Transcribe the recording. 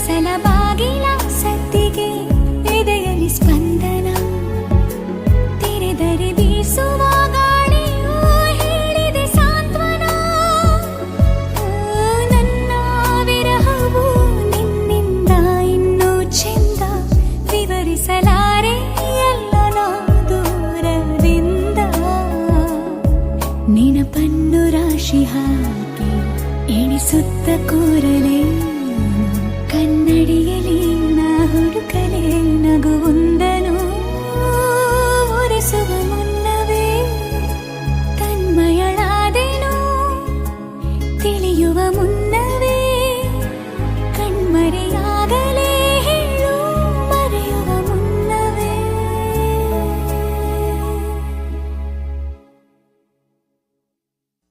ಸಲ ಬಾಗಿಲ ಸದ್ದಿಗೆ ಎದೆಯಲ್ಲಿ ಸ್ಪಂದನ ತೆರೆದರೆ ಬೀಸುವ ಗಾಳಿಯು ಹೇಳಿದೆ ಸಾಂತ್ವನ. ನನ್ನ ವಿರಹವು ನಿನ್ನಿಂದ ಇನ್ನೂ ಚೆಂದ, ವಿವರಿಸಲಾರೆ ಎಲ್ಲ ನಾ ದೂರದಿಂದ. ನೆನಪನ್ನು ರಾಶಿ ಹಾಕಿ ಎಣಿಸುತ್ತ ಕೂರಲೇ ಕನ್ನಡಿಯಲ್ಲಿ ನಾ ಹುಡುಕಲೇ ನಗುವೊಂದನು ಒರೆಸುವ